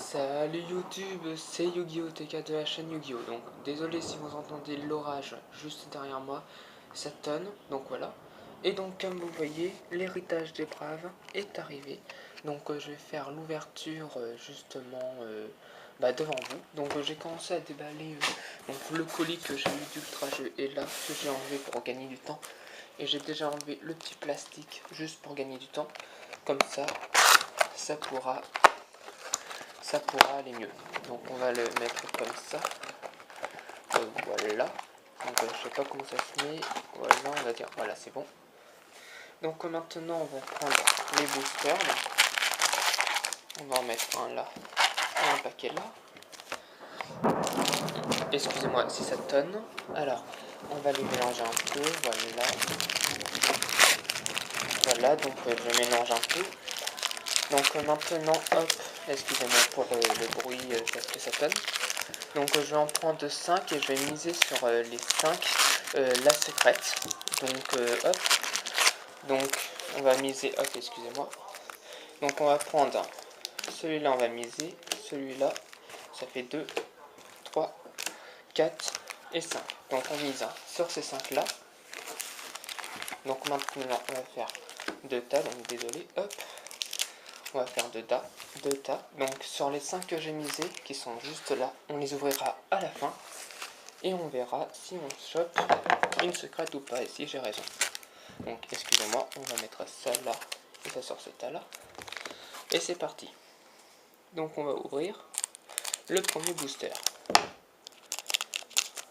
Salut YouTube, c'est Yu-Gi-Oh TK de la chaîne Yu-Gi-Oh. Donc désolé si vous entendez l'orage juste derrière moi, ça tonne, donc voilà. Et donc comme vous voyez, l'héritage des braves est arrivé. Donc je vais faire l'ouverture justement devant vous. Donc j'ai commencé à déballer donc, le colis que j'ai eu d'Ultra Jeu est là, que j'ai enlevé pour gagner du temps. Et j'ai déjà enlevé le petit plastique juste pour gagner du temps. Comme ça pourra aller mieux. Donc on va le mettre comme ça. Voilà. Donc je sais pas comment ça se met. Voilà, on va dire. Voilà, c'est bon. Donc maintenant on va prendre les boosters. On va en mettre un là et un paquet là. Excusez-moi si ça tonne. Alors, on va les mélanger un peu. Voilà. Voilà, donc je mélange un peu. Donc maintenant, hop, excusez-moi pour le bruit parce que ça tonne. Donc je vais en prendre 5 et je vais miser sur les 5 la secrète. Donc hop. Donc on va miser, hop, excusez-moi. Donc on va prendre celui-là, on va miser, celui-là, ça fait 2, 3, 4 et 5. Donc on mise sur ces 5 là. Donc maintenant on va faire 2 tas, donc désolé, hop. On va faire 2 tas, 2 tas. Donc sur les 5 que j'ai misés, qui sont juste là, on les ouvrira à la fin. Et on verra si on chope une secrète ou pas, et si j'ai raison. Donc excusez-moi, on va mettre ça là, et ça sur ce tas là. Et c'est parti. Donc on va ouvrir le premier booster.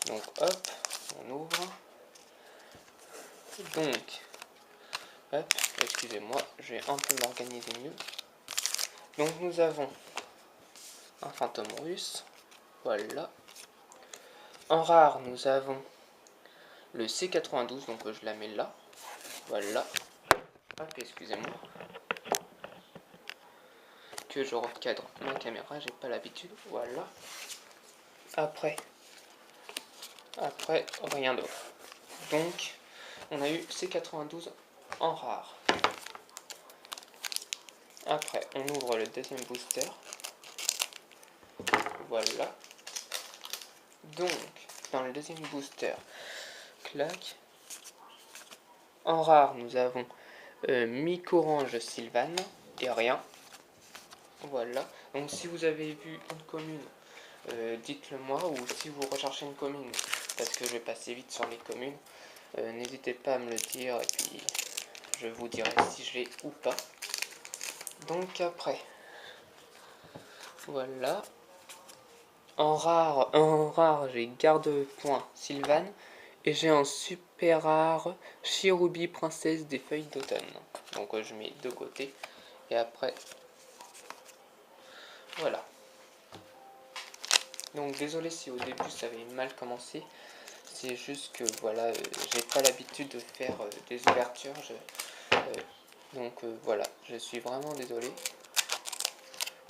Donc hop, on ouvre. Donc, hop, excusez-moi, je vais un peu m'organiser mieux. Donc nous avons un fantôme russe, voilà. En rare, nous avons le C92, donc je la mets là, voilà. Hop, excusez-moi. Que je recadre ma caméra, j'ai pas l'habitude, voilà. Après, rien d'autre. Donc, on a eu C92 en rare. Après, on ouvre le deuxième booster. Voilà. Donc, dans le deuxième booster, clac. En rare, nous avons Micorange Sylvan et rien. Voilà. Donc, si vous avez vu une commune, dites-le moi. Ou si vous recherchez une commune, parce que je vais passer vite sur les communes, n'hésitez pas à me le dire et puis je vous dirai si je l'ai ou pas. Donc après, voilà. En rare, j'ai garde-point Sylvan. Et j'ai en super rare Cherubi Princesse des Feuilles d'Automne. Donc je mets de côté. Et après, voilà. Donc désolé si au début ça avait mal commencé. C'est juste que voilà, j'ai pas l'habitude de faire des ouvertures. Donc voilà, je suis vraiment désolé.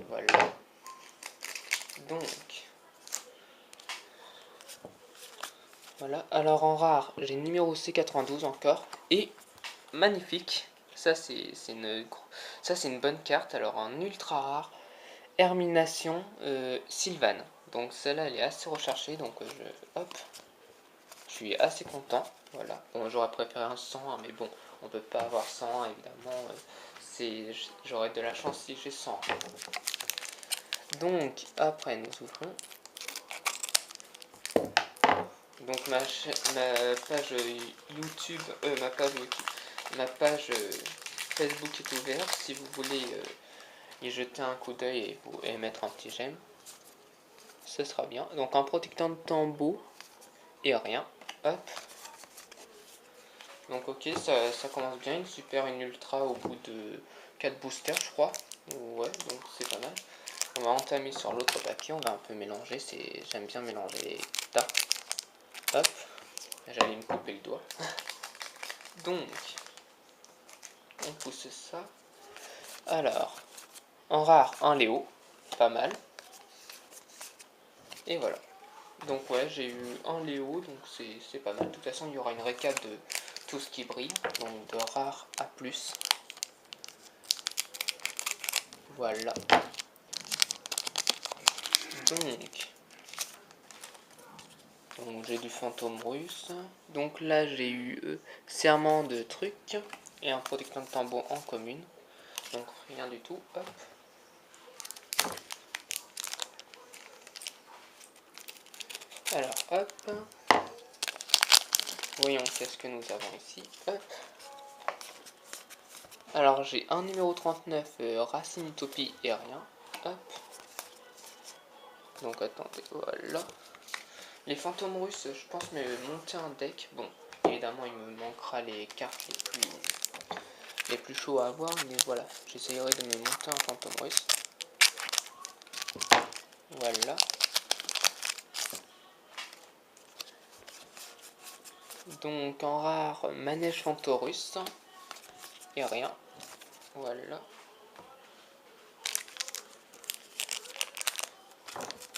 Voilà. Donc, voilà. Alors en rare, j'ai le numéro C92 encore. Et magnifique. Ça c'est une bonne carte. Alors en ultra rare, Hermination Sylvan. Donc celle-là elle est assez recherchée. Donc je suis assez content. Voilà. Bon, j'aurais préféré un 100, hein, mais bon, on peut pas avoir 100 évidemment. J'aurais de la chance si j'ai 100. Donc après nous ouvrons. Donc ma page YouTube, ma page Facebook est ouverte. Si vous voulez y jeter un coup d'œil et mettre un petit j'aime, ce sera bien. Donc un protecteur de tambour et rien. Hop. Donc ok, ça commence bien. Une ultra au bout de 4 boosters, je crois. Ouais, donc c'est pas mal. On va entamer sur l'autre papier. On va un peu mélanger. J'aime bien mélanger les tas. Hop. J'allais me couper le doigt. Donc, on pousse ça. Alors, en rare, un Léo. Pas mal. Et voilà. Donc ouais, j'ai eu un Léo, donc c'est pas mal. De toute façon, il y aura une récap de tout ce qui brille. Donc de rare à plus. Voilà. Donc j'ai du fantôme russe. Donc là j'ai eu serment de trucs et un protecteur de tambour en commune. Donc rien du tout. Hop. Alors hop. Voyons qu'est-ce que nous avons ici. Hop. Alors j'ai un numéro 39, Racine Utopie et rien. Hop. Donc attendez, voilà. Les fantômes russes, je pense me monter un deck. Bon, évidemment il me manquera les cartes les plus chauds à avoir, mais voilà. J'essayerai de me monter un fantôme russe. Voilà. Donc en rare, manège fantorus. Et rien. Voilà.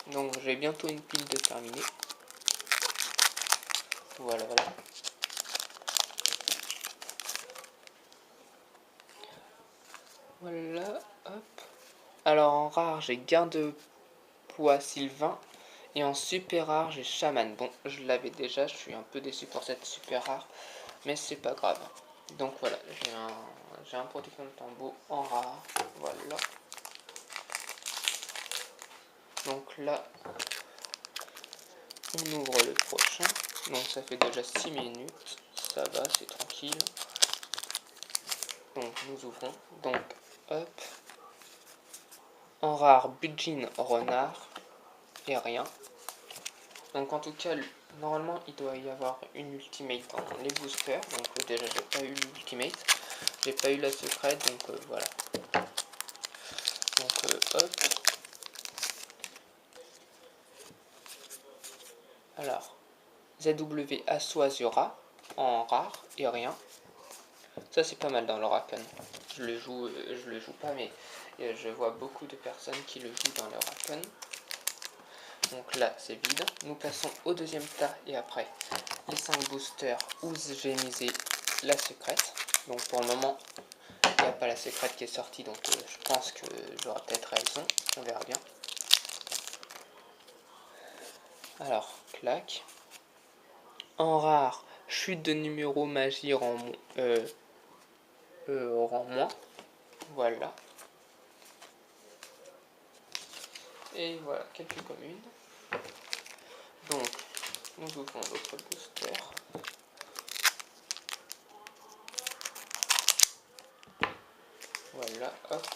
Donc j'ai bientôt une pile de terminée. Voilà, voilà. Voilà, hop. Alors en rare, j'ai garde-poids Sylvain. Et en super rare, j'ai chaman. Bon, je l'avais déjà, je suis un peu déçu pour cette super rare. Mais c'est pas grave. Donc voilà, j'ai un protecteur de tambour en rare. Voilà. Donc là, on ouvre le prochain. Donc ça fait déjà 6 minutes. Ça va, c'est tranquille. Donc nous ouvrons. Donc hop. En rare, Budjin Renard. Et rien. Donc en tout cas, normalement il doit y avoir une ultimate dans les boosters. Donc déjà j'ai pas eu l'ultimate. J'ai pas eu la secrète. Donc voilà. Donc hop. Alors. ZW Asso Azura en rare et rien. Ça c'est pas mal dans l'Oracle. Je le joue pas, mais je vois beaucoup de personnes qui le jouent dans l'Oracle. Donc là c'est vide. Nous passons au deuxième tas et après les 5 boosters où j'ai misé la secrète. Donc pour le moment il n'y a pas la secrète qui est sortie, donc je pense que j'aurai peut-être raison. On verra bien. Alors, clac. En rare, chute de numéro magie rang moins. Voilà. Et voilà, quelques communes. Donc, nous ouvrons notre booster. Voilà, hop.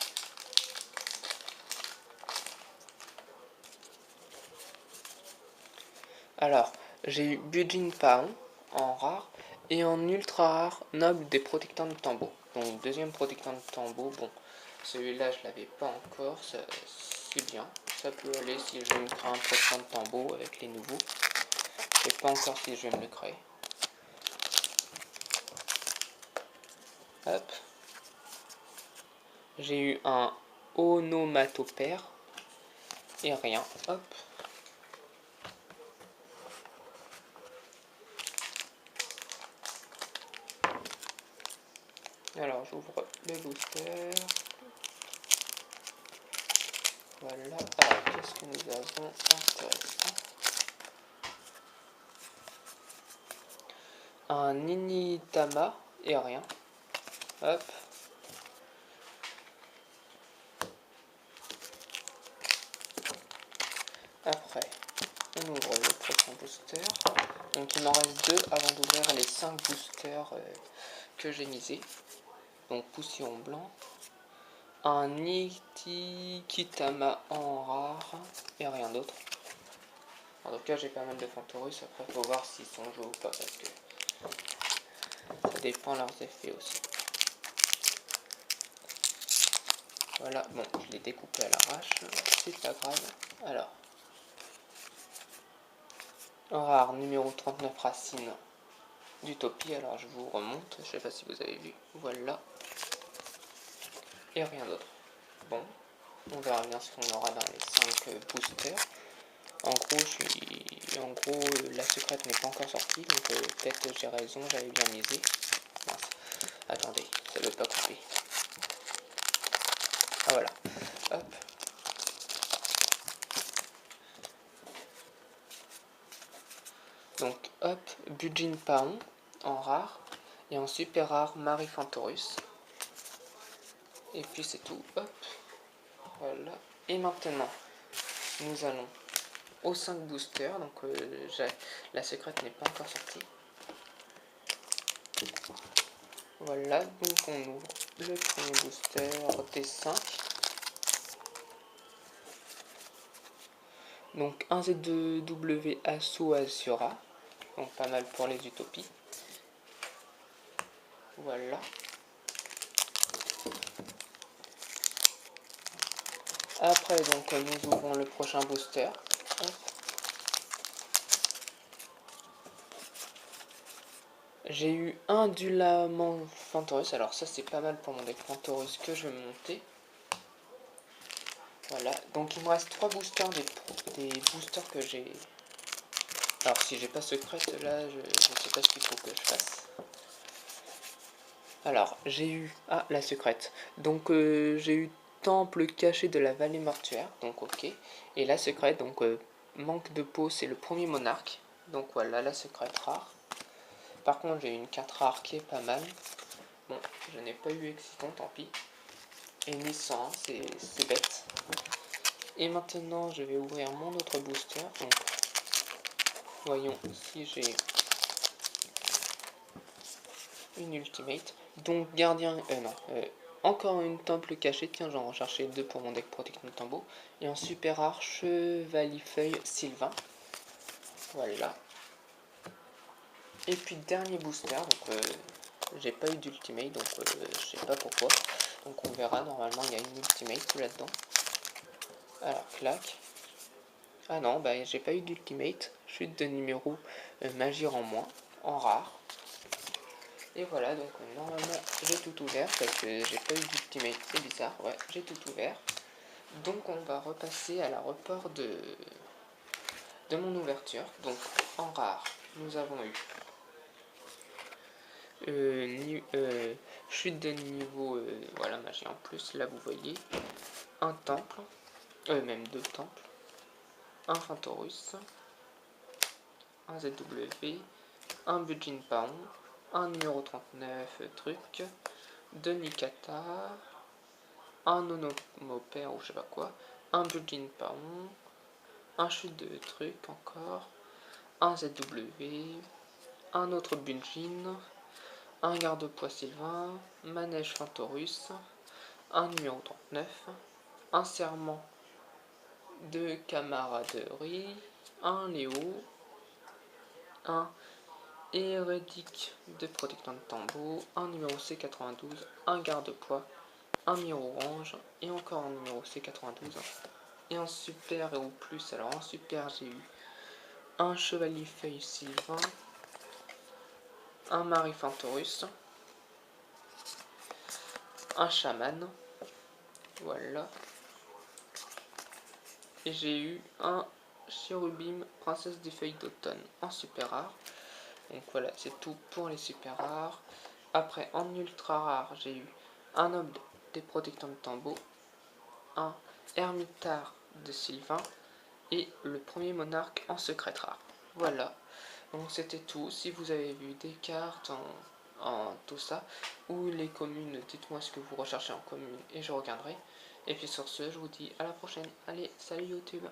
Alors, j'ai eu Budjin Paon en rare et en ultra rare noble des protecteurs de tambour. Donc, deuxième protecteur de tambour. Bon, celui-là, je l'avais pas encore. C'est bien. Ça peut aller si je vais me créer un protecteur de tambour avec les nouveaux. Je sais pas encore si je vais me le créer. Hop. J'ai eu un onomatopère et rien. Hop. Alors j'ouvre le booster. Voilà. Alors qu'est-ce que nous avons intéressant? Un Ninitama et rien. Hop. Après, on ouvre le prochain booster. Donc il m'en reste 2 avant d'ouvrir les 5 boosters que j'ai misés. Donc poussillon blanc. Un Nikitama en rare et rien d'autre. En tout cas, j'ai pas mal de Fantorus. Après, faut voir s'ils sont joués ou pas parce que ça dépend de leurs effets aussi. Voilà, bon, je l'ai découpé à l'arrache, c'est pas grave. Alors, en rare, numéro 39 Racine d'Utopie. Alors, je vous remonte, je sais pas si vous avez vu. Voilà. Et rien d'autre. Bon, on verra bien ce qu'on aura dans les 5 boosters. En gros, la secrète n'est pas encore sortie, donc peut-être que j'ai raison, j'avais bien misé. Mince. Attendez, ça ne veut pas couper. Ah voilà. Hop. Donc hop, Bujin Paon en rare. Et en super rare, Marie Fantorus. Et puis c'est tout, hop. Voilà. Et maintenant, nous allons aux 5 boosters. Donc la secrète n'est pas encore sortie. Voilà, donc on ouvre le premier booster T5. Donc un Z2W Asso Azura. Donc pas mal pour les utopies. Voilà. Après donc nous ouvrons le prochain booster. Hop. J'ai eu un Dulamant Fantorus, alors ça c'est pas mal pour mon deck Fantorus que je vais monter. Voilà, donc il me reste 3 boosters des boosters que j'ai. Alors si j'ai pas secrète là, je sais pas ce qu'il faut que je fasse. Alors j'ai eu, la secrète, donc j'ai eu Temple caché de la vallée mortuaire, donc ok. Et la secrète, donc manque de peau, c'est le premier monarque, donc voilà la secrète rare. Par contre j'ai une carte rare qui est pas mal. Bon, je n'ai pas eu excitant, tant pis. Et ni 100, c'est bête. Et maintenant, je vais ouvrir mon autre booster. Donc, voyons si j'ai une ultimate. Donc, gardien... encore une temple cachée. Tiens, j'en recherchais 2 pour mon deck Protection Tambo. Et en super rare, Chevalifeuille Sylvain. Voilà. Et puis, dernier booster. Donc, j'ai pas eu d'ultimate. Donc, je sais pas pourquoi. Donc, on verra. Normalement, il y a une ultimate là-dedans. Alors, clac. Ah non, bah j'ai pas eu d'ultimate. Chute de numéro magie en moins, en rare. Et voilà, donc normalement j'ai tout ouvert parce que j'ai pas eu d'ultimate, c'est bizarre, ouais, j'ai tout ouvert. Donc on va repasser à la report de mon ouverture. Donc en rare, nous avons eu chute de niveau, voilà, magie en plus, là vous voyez, un temple, même 2 temples, un Fantorus, un ZW, un Bujin Paon, un numéro 39 truc, 2 Nikata, un Onomopère ou je sais pas quoi, un Bujin Paon, un chute de truc encore, un ZW, un autre Bujin, un garde-poids Sylvain, manège Fantorus, un numéro 39, un serment de camaraderie, un Léo, un Hérédique de Protectant de Tambour, un numéro C92, un garde-poids, un numéro orange et encore un numéro C92. Et en super et ou plus, alors en super j'ai eu un chevalier feuille Sylvain, un Marie Fantorus, un chaman, voilà. Et j'ai eu un chérubim princesse des feuilles d'automne en super rare. Donc voilà, c'est tout pour les super rares. Après, en ultra rare, j'ai eu un homme des protectants de Tambo, un ermitard de Sylvain et le premier monarque en secret rare. Voilà, donc c'était tout. Si vous avez vu des cartes en tout ça, ou les communes, dites-moi ce que vous recherchez en commune et je regarderai. Et puis sur ce, je vous dis à la prochaine. Allez, salut YouTube!